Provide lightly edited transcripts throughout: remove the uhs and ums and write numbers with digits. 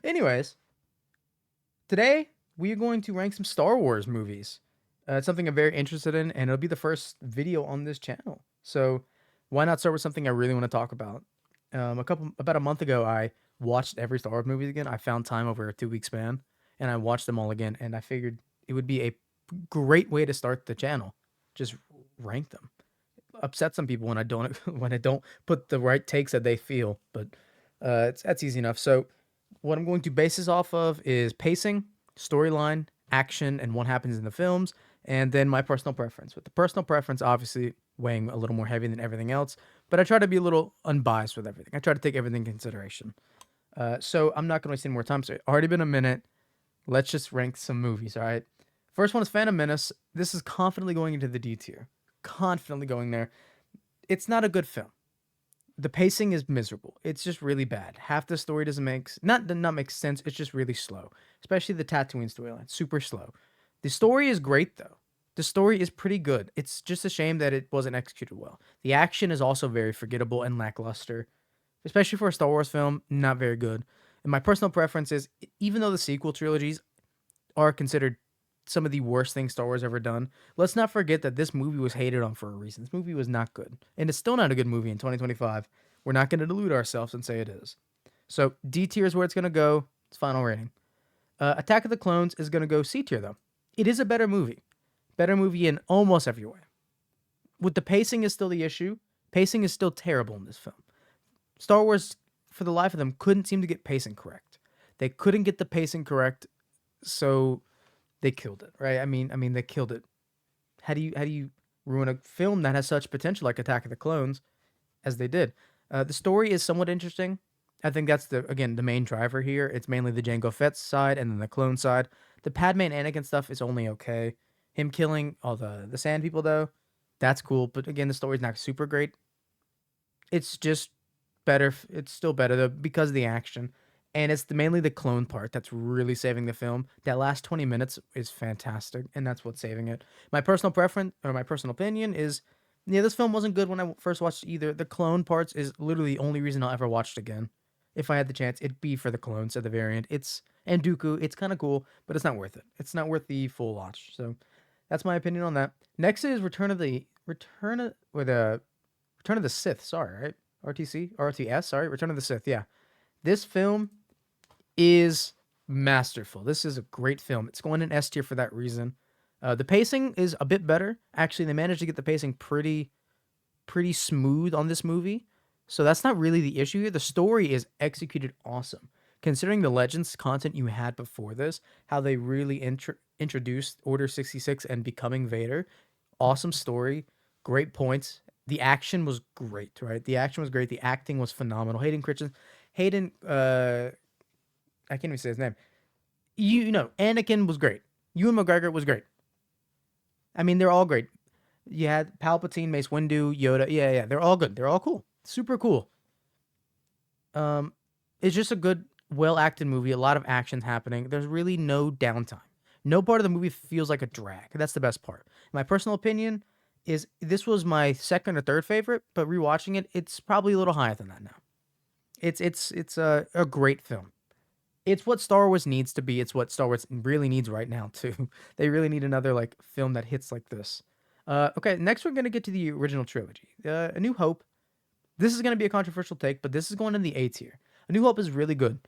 Anyways, today we are going to rank some Star Wars movies. It's something I'm very interested in, and it'll be the first video on this channel. So why not start with something I really want to talk about? About a month ago, I watched every Star Wars movie again. I found time over a 2 week span, and I watched them all again. And I figured it would be a great way to start the channel. Just rank them. Upset some people when I don't when I don't put the right takes that they feel, but that's easy enough. So what I'm going to base this off of is pacing, storyline, action, and what happens in the films, and then my personal preference. With the personal preference, obviously weighing a little more heavy than everything else, but I try to be a little unbiased with everything. I try to take everything into consideration. So I'm not going to waste any more time. So it's already been a minute. Let's just rank some movies. All right. First one is Phantom Menace. This is confidently going into the D tier. Confidently going there. It's not a good film. The pacing is miserable. It's just really bad. Half the story doesn't not make sense. It's just really slow, especially the Tatooine storyline. Super slow. The story is great though. The story is pretty good. It's just a shame that it wasn't executed well. The action is also very forgettable and lackluster, especially for a Star Wars film. Not very good. And my personal preference is, even though the sequel trilogies are considered some of the worst things Star Wars ever done, let's not forget that this movie was hated on for a reason. This movie was not good. And it's still not a good movie in 2025. We're not going to delude ourselves and say it is. So D tier is where it's going to go. It's final rating. Attack of the Clones is going to go C tier, though. It is a better movie. Better movie in almost every way. With the pacing is still the issue. Pacing is still terrible in this film. Star Wars, for the life of them, couldn't seem to get pacing correct. They couldn't get the pacing correct, so they killed it, right? I mean, they killed it. How do you ruin a film that has such potential like Attack of the Clones as they did? The story is somewhat interesting. I think that's the main driver here. It's mainly the Jango Fett side and then the clone side. The Padme and Anakin stuff is only okay. Him killing all the Sand people though, that's cool. But again, the story's not super great. It's just better. It's still better though because of the action, and it's mainly the clone part that's really saving the film. That last 20 minutes is fantastic, and that's what's saving it. My personal preference or my personal opinion is, yeah, this film wasn't good when I first watched it either. The clone parts is literally the only reason I'll ever watch it again. If I had the chance, it'd be for the clones at the very end. It's and Dooku. It's kind of cool, but it's not worth it. It's not worth the full watch. So that's my opinion on that. Next is Return of the Sith. Sorry, right? RTS. Sorry, Return of the Sith. Yeah, this film is masterful. This is a great film. It's going in S tier for that reason. The pacing is a bit better. Actually, they managed to get the pacing pretty smooth on this movie. So that's not really the issue here. The story is executed awesome. Considering the Legends content you had before this, how they really introduced Order 66 and becoming Vader, awesome story, great points. The action was great, right? The action was great. The acting was phenomenal. Hayden, I can't even say his name. You know, Anakin was great. Ewan McGregor was great. I mean, they're all great. You had Palpatine, Mace Windu, Yoda. Yeah, they're all good. They're all cool. Super cool. Um, it's just a good, well acted movie. A lot of actions happening. There's really no downtime. No part of the movie feels like a drag. That's the best part. My personal opinion is this was my second or third favorite, but rewatching it, it's probably a little higher than that now. It's a great film. It's what Star Wars needs to be. It's what Star Wars really needs right now too. They really need another like film that hits like this. Okay, next we're gonna get to the original trilogy, A New Hope. This is gonna be a controversial take, but this is going in the A tier. A New Hope is really good.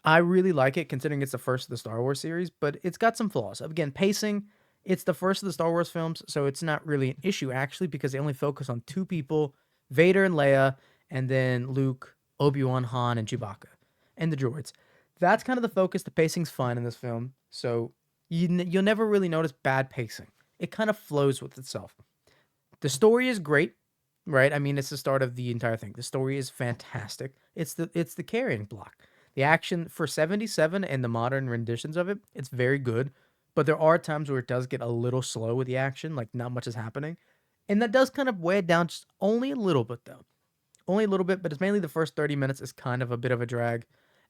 I really like it considering it's the first of the Star Wars series, but it's got some flaws. Again, pacing. It's the first of the Star Wars films, so it's not really an issue actually because they only focus on two people, Vader and Leia, and then Luke, Obi-Wan, Han, and Chewbacca, and the droids. That's kind of the focus. The pacing's fine in this film, so you'll never really notice bad pacing. It kind of flows with itself. The story is great, right? I mean, it's the start of the entire thing. The story is fantastic. It's the carrying block. The action for 77 and the modern renditions of it, it's very good. But there are times where it does get a little slow with the action, like not much is happening. And that does kind of weigh it down just only a little bit though. Only a little bit, but it's mainly the first 30 minutes is kind of a bit of a drag.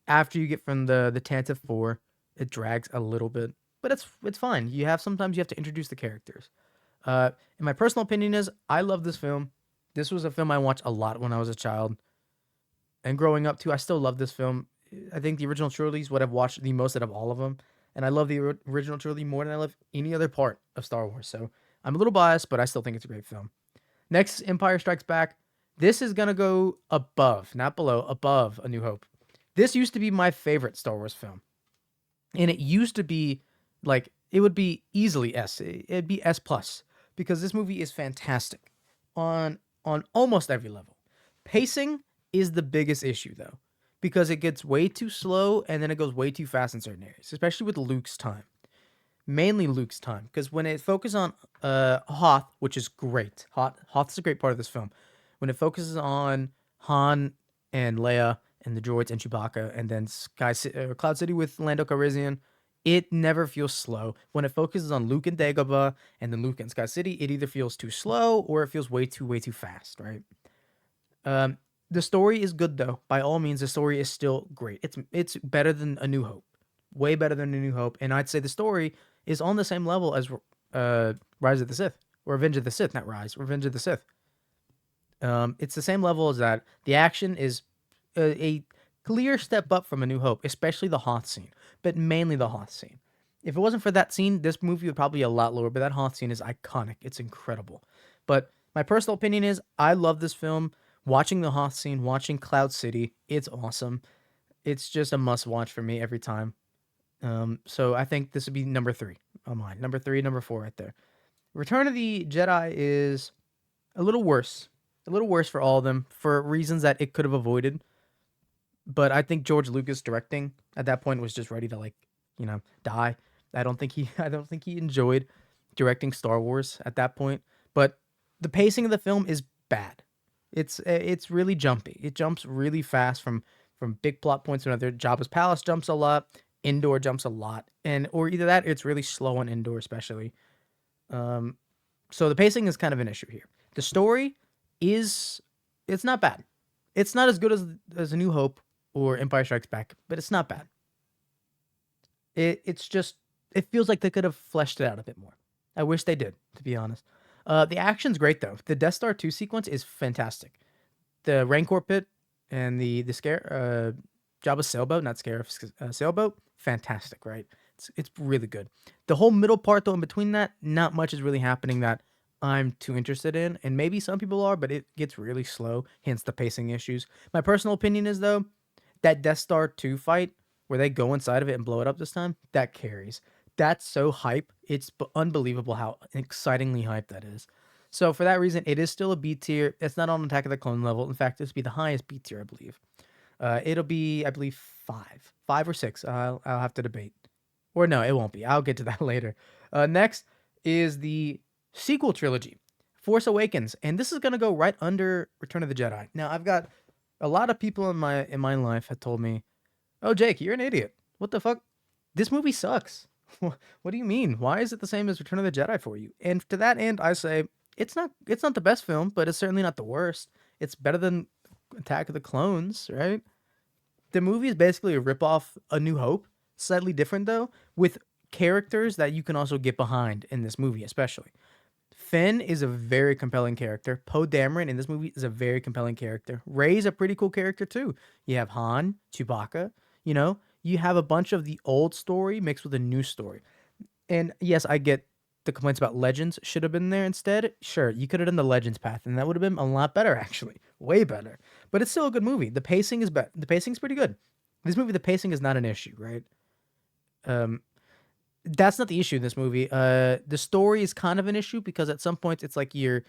After you get from the Tantive 4, it drags a little bit. But it's fine. Sometimes you have to introduce the characters. And my personal opinion is I love this film. This was a film I watched a lot when I was a child, and growing up too. I still love this film. I think the original trilogy is what I've watched the most out of all of them, and I love the original trilogy more than I love any other part of Star Wars. So I'm a little biased, but I still think it's a great film. Next, Empire Strikes Back. This is gonna go above, not below, above A New Hope. This used to be my favorite Star Wars film, and it used to be like it would be easily S. It'd be S plus because this movie is fantastic on almost every level. Pacing is the biggest issue though, because it gets way too slow and then it goes way too fast in certain areas, especially with Luke's time. Mainly Luke's time, because when it focuses on Hoth, which is great, Hoth's a great part of this film. When it focuses on Han and Leia and the droids and Chewbacca, and then Cloud City with Lando Calrissian, it never feels slow. When it focuses on Luke and Dagobah and then Luke and Sky City, it either feels too slow or it feels way too fast, right? Um, the story is good though. By all means, the story is still great. It's better than A New Hope, way better than A New Hope, and I'd say the story is on the same level as Rise of the Sith or Revenge of the Sith, not Rise, Revenge of the Sith. It's the same level as that. The action is a clear step up from A New Hope, especially the Hoth scene, but mainly the Hoth scene. If it wasn't for that scene, this movie would probably be a lot lower, but that Hoth scene is iconic. It's incredible. But my personal opinion is I love this film. Watching the Hoth scene, watching Cloud City, it's awesome. It's just a must watch for me every time. So I think this would be number three on mine. Number three, number four, right there. Return of the Jedi is a little worse. A little worse for all of them for reasons that it could have avoided. But I think George Lucas directing at that point was just ready to die. I don't think he enjoyed directing Star Wars at that point. But the pacing of the film is bad. It's really jumpy. It jumps really fast from big plot points to another. Jabba's palace jumps a lot. Indoor jumps a lot, and or either that, or it's really slow on Indoor, especially. Um, so the pacing is kind of an issue here. The story is it's not bad. It's not as good as A New Hope or Empire Strikes Back, but it's not bad. It's just it feels like they could have fleshed it out a bit more. I wish they did, to be honest. The action's great though. The Death Star 2 sequence is fantastic. The Rancor pit and the scare Jabba's sailboat, not Scarif, sailboat, fantastic, right? It's really good. The whole middle part though, in between that, not much is really happening that I'm too interested in, and maybe some people are, but it gets really slow, hence the pacing issues. My personal opinion is though, that Death Star 2 fight where they go inside of it and blow it up this time, that carries. That's so hype. It's unbelievable how excitingly hype that is. So for that reason, it is still a B tier. It's not on Attack of the Clone level. In fact, this would be the highest B tier, I believe. It'll be, I believe, five or six. I'll have to debate, or no, it won't be. I'll get to that later. Next is the sequel trilogy, Force Awakens, and this is gonna go right under Return of the Jedi. Now, I've got a lot of people in my life have told me, "Oh, Jake, you're an idiot. What the fuck? This movie sucks. What do you mean? Why is it the same as Return of the Jedi for you?" And to that end, I say it's not the best film, but it's certainly not the worst. It's better than Attack of the Clones, right? The movie is basically a ripoff A New Hope, slightly different though, with characters that you can also get behind in this movie, especially. Finn is a very compelling character. Poe Dameron in this movie is a very compelling character. Rey's a pretty cool character too. You have Han, Chewbacca, you have a bunch of the old story mixed with a new story. And yes, I get the complaints about Legends should have been there instead. Sure, you could have done the Legends path, and that would have been a lot better, actually, way better. But it's still a good movie. The pacing is The pacing's pretty good. This movie, the pacing is not an issue, right? Um, that's not the issue in this movie. The story is kind of an issue because at some points it's like you're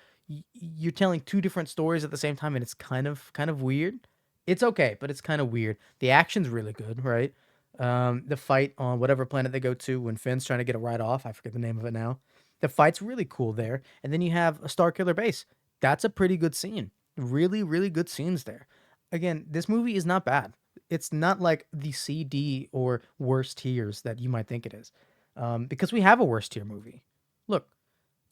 telling two different stories at the same time, and it's kind of weird. It's okay, but it's kind of weird. The action's really good, right? The fight on whatever planet they go to when Finn's trying to get a ride off, I forget the name of it now. The fight's really cool there, and then you have a Starkiller base. That's a pretty good scene. Really, really good scenes there. Again, this movie is not bad. It's not like the CD or worst tiers that you might think it is, because we have a worst tier movie. Look,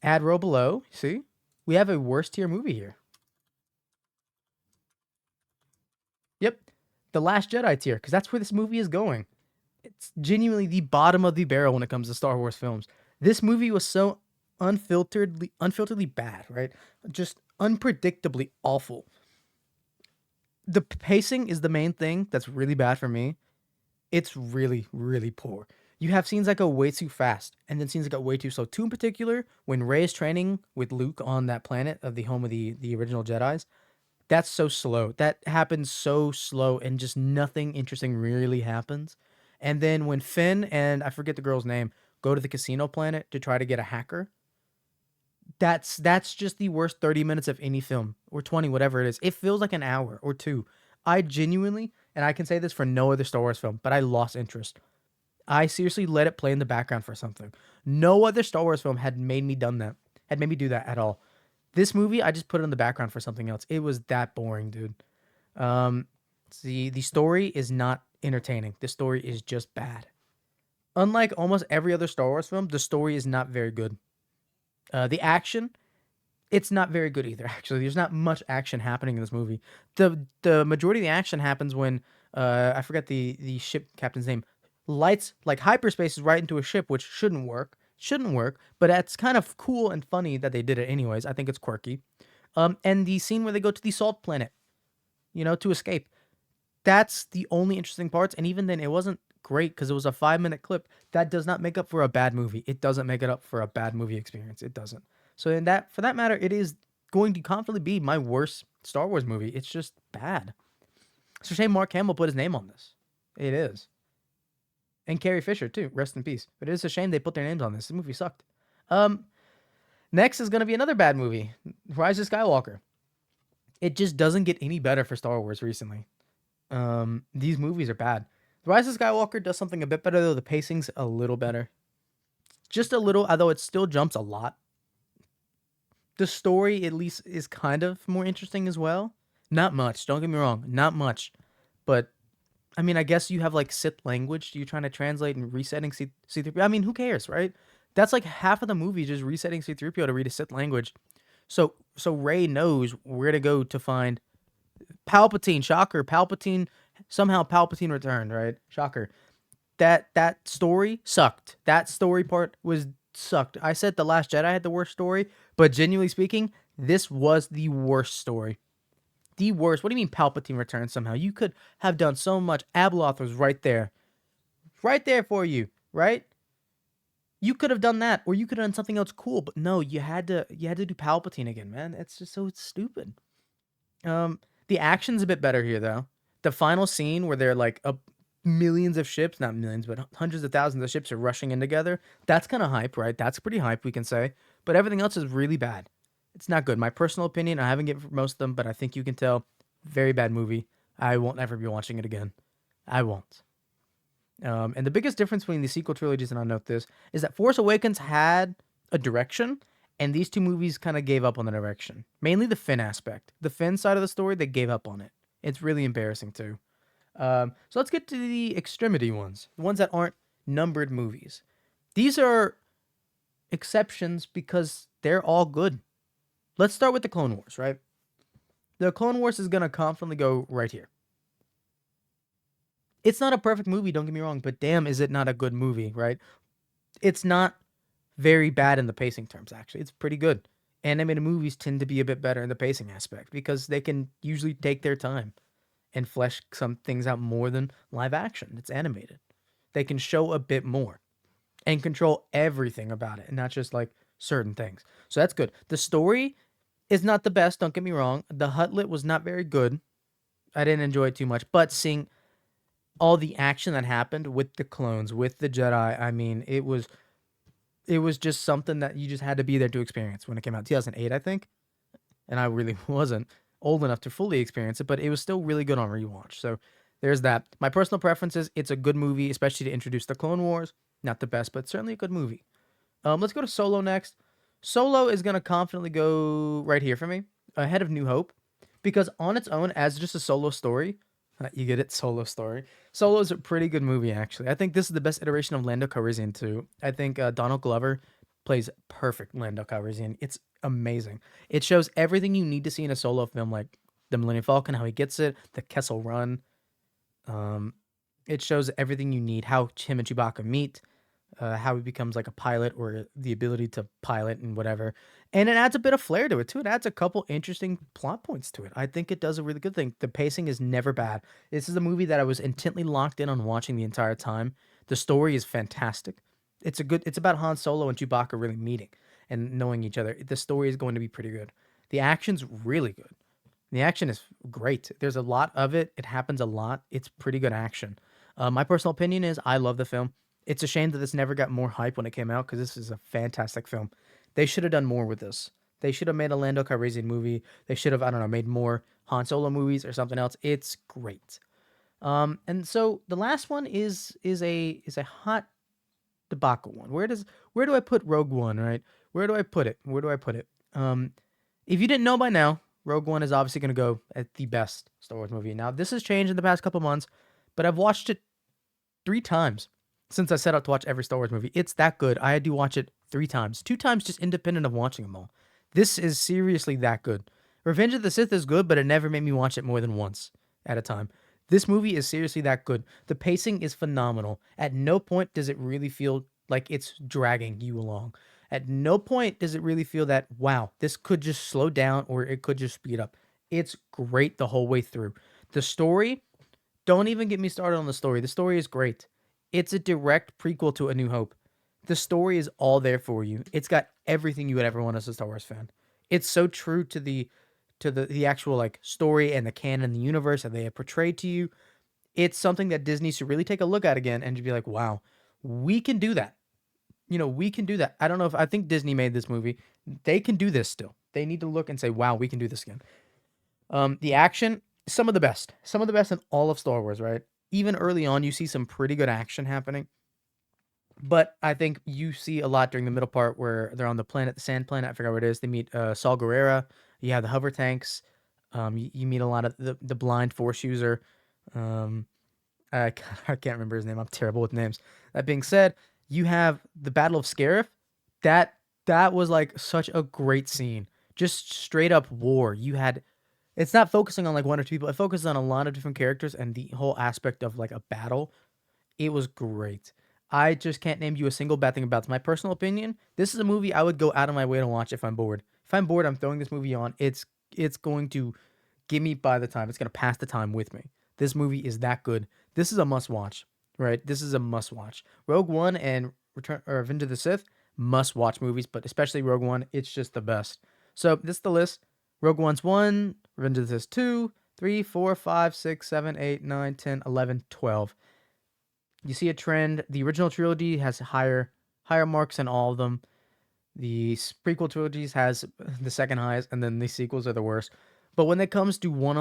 ad row below. See, we have a worst tier movie here. Yep, the Last Jedi tier, because that's where this movie is going. It's genuinely the bottom of the barrel when it comes to Star Wars films. This movie was so unfilteredly bad, right? Just unpredictably awful. The pacing is the main thing that's really bad for me. It's really, really poor. You have scenes that go way too fast, and then scenes that go way too slow. Two in particular, when Rey is training with Luke on that planet of the home of the original Jedi's, that's so slow. That happens so slow, and just nothing interesting really happens. And then when Finn and I forget the girl's name go to the casino planet to try to get a hacker, that's just the worst 30 minutes of any film or 20, whatever it is. It feels like an hour or two. I genuinely, and I can say this for no other Star Wars film, but I lost interest. I seriously let it play in the background for something. No other Star Wars film had made me do that at all. This movie, I just put it in the background for something else. It was that boring, dude. Um, the story is not entertaining. The story is just bad. Unlike almost every other Star Wars film, the story is not very good. The action, it's not very good either. Actually, there's not much action happening in this movie. The majority of the action happens when I forget the ship captain's name lights like hyperspaces right into a ship, which shouldn't work. Shouldn't work, but that's kind of cool and funny that they did it anyways. I think it's quirky. And the scene where they go to the salt planet, to escape. That's the only interesting parts, and even then, it wasn't great because it was a 5-minute clip. That does not make up for a bad movie. It doesn't make it up for a bad movie experience. It doesn't. So for that matter, it is going to confidently be my worst Star Wars movie. It's just bad. It's a shame Mark Hamill put his name on this. It is, and Carrie Fisher too. Rest in peace. But it is a shame they put their names on this. This movie sucked. Um, Next is gonna be another bad movie, Rise of Skywalker. It just doesn't get any better for Star Wars recently. These movies are bad. The Rise of Skywalker does something a bit better though. The pacing's a little better, just a little, although it still jumps a lot. The story at least is kind of more interesting as well. Not much. Don't get me wrong. Not much, but I mean, I guess you have like Sith language. You're trying to translate and resetting C3PO. I mean, who cares, right? That's like half of the movie just resetting C3PO to read a Sith language. So Rey knows where to go to find Palpatine. Shocker. Palpatine returned, right? Shocker. That story sucked. That story part was sucked. I said The Last Jedi had the worst story, but genuinely speaking, this was the worst story. The worst. What do you mean Palpatine returned somehow? You could have done so much. Abeloth was right there. Right there for you, right? You could have done that, or you could have done something else cool, but no, you had to do Palpatine again, man. It's just so stupid. Um, the action's a bit better here though. The final scene where they're like up millions of ships, not millions, but hundreds of thousands of ships are rushing in together. That's kind of hype, right? That's pretty hype, we can say. But everything else is really bad. It's not good. My personal opinion, I haven't given most of them, but I think you can tell. Very bad movie. I won't ever be watching it again. I won't. And the biggest difference between the sequel trilogies, and I'll note this, is that Force Awakens had a direction, and these two movies kind of gave up on the direction. Mainly the Finn aspect. The Finn side of the story, they gave up on it. It's really embarrassing too. So let's get to the extremity ones, the ones that aren't numbered movies. These are exceptions because they're all good. Let's start with the Clone Wars, right? The Clone Wars is gonna confidently go right here. It's not a perfect movie, don't get me wrong, but damn, is it not a good movie, right? It's not very bad in the pacing terms, actually. It's pretty good. Animated movies tend to be a bit better in the pacing aspect because they can usually take their time and flesh some things out more than live action. It's animated. They can show a bit more and control everything about it and not just like certain things. So that's good. The story is not the best, don't get me wrong. The Hutlet was not very good. I didn't enjoy it too much, but seeing all the action that happened with the clones, with the Jedi, I mean, it was just something that you just had to be there to experience when it came out. 2008, I think. And I really wasn't old enough to fully experience it, but it was still really good on rewatch. So there's that. My personal preference is it's a good movie, especially to introduce the Clone Wars. Not the best, but certainly a good movie. Let's go to Solo next. Solo is gonna confidently go right here for me, ahead of New Hope, because on its own, as just a solo story, you get it, solo story. Solo is a pretty good movie, actually. I think this is the best iteration of Lando Calrissian too. I think Donald Glover plays perfect Lando Calrissian. It's amazing. It shows everything you need to see in a solo film, like the Millennium Falcon, how he gets it, the Kessel Run. Um, it shows everything you need, how him and Chewbacca meet. how he becomes like a pilot or the ability to pilot and whatever. And it adds a bit of flair to it too. It adds a couple interesting plot points to it. I think it does a really good thing. The pacing is never bad. This is a movie that I was intently locked in on watching the entire time. The story is fantastic. It's about Han Solo and Chewbacca really meeting and knowing each other. The story is going to be pretty good. The action's really good. The action is great. There's a lot of it. It happens a lot. It's pretty good action. My personal opinion is I love the film. It's a shame that this never got more hype when it came out because this is a fantastic film. They should have done more with this. They should have made a Lando Calrissian movie. They should have, I don't know, made more Han Solo movies or something else. It's great. And so the last one is a hot debacle one. Where do I put Rogue One, right? Where do I put it? Where do I put it? If you didn't know by now, Rogue One is obviously going to go at the best Star Wars movie. Now, this has changed in the past couple months, but I've watched it 3 times since I set out to watch every Star Wars movie. It's that good. I had to watch it 3 times. 2 times just independent of watching them all. This is seriously that good. Revenge of the Sith is good, but it never made me watch it more than once at a time. This movie is seriously that good. The pacing is phenomenal. At no point does it really feel like it's dragging you along. At no point does it really feel that, wow, this could just slow down or it could just speed up. It's great the whole way through. The story, don't even get me started on the story. The story is great. It's a direct prequel to A New Hope. The story is all there for you. It's got everything you would ever want as a Star Wars fan. It's so true to the actual like story and the canon, the universe that they have portrayed to you. It's something that Disney should really take a look at again and just be like, wow, we can do that. We can do that. I don't know if I think Disney made this movie. They can do this still. They need to look and say, wow, we can do this again. The action, some of the best in all of Star Wars, right? Even early on, you see some pretty good action happening. But I think you see a lot during the middle part where they're on the planet, the sand planet. I forgot what it is. They meet Saul Guerrera. You have the hover tanks. You meet a lot of the blind force user. Um, I can't remember his name. I'm terrible with names. That being said, you have the Battle of Scarif. That that was like such a great scene. Just straight up war. You had it's not focusing on like one or two people. It focuses on a lot of different characters and the whole aspect of like a battle. It was great. I just can't name you a single bad thing about it. My personal opinion, this is a movie I would go out of my way to watch if I'm bored. If I'm bored, I'm throwing this movie on. It's going to give me by the time. It's going to pass the time with me. This movie is that good. This is a must watch, right? This is a must watch. Rogue One and Return or Revenge of the Sith must watch movies, but especially Rogue One, it's just the best. So this is the list. Rogue One's 1, Revenge of the Sith 2, 3, 4, 5, 6, 7, 8, 9, 10, 11, 12. You see a trend. The original trilogy has higher marks in all of them. The prequel trilogies has the second highest, and then the sequels are the worst. But when it comes to one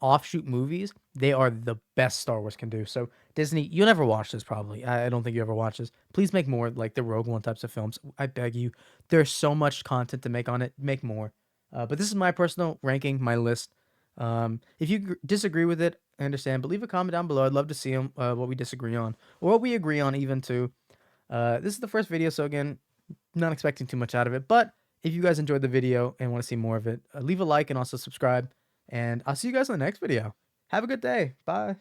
offshoot movies, they are the best Star Wars can do. So Disney, you'll never watch this probably. I don't think you ever watch this. Please make more like the Rogue One types of films. I beg you. There's so much content to make on it. Make more. But this is my personal ranking, my list. If you disagree with it, I understand. But leave a comment down below. I'd love to see what we disagree on or what we agree on even too. This is the first video, so again, not expecting too much out of it. But if you guys enjoyed the video and want to see more of it, leave a like and also subscribe. And I'll see you guys in the next video. Have a good day. Bye.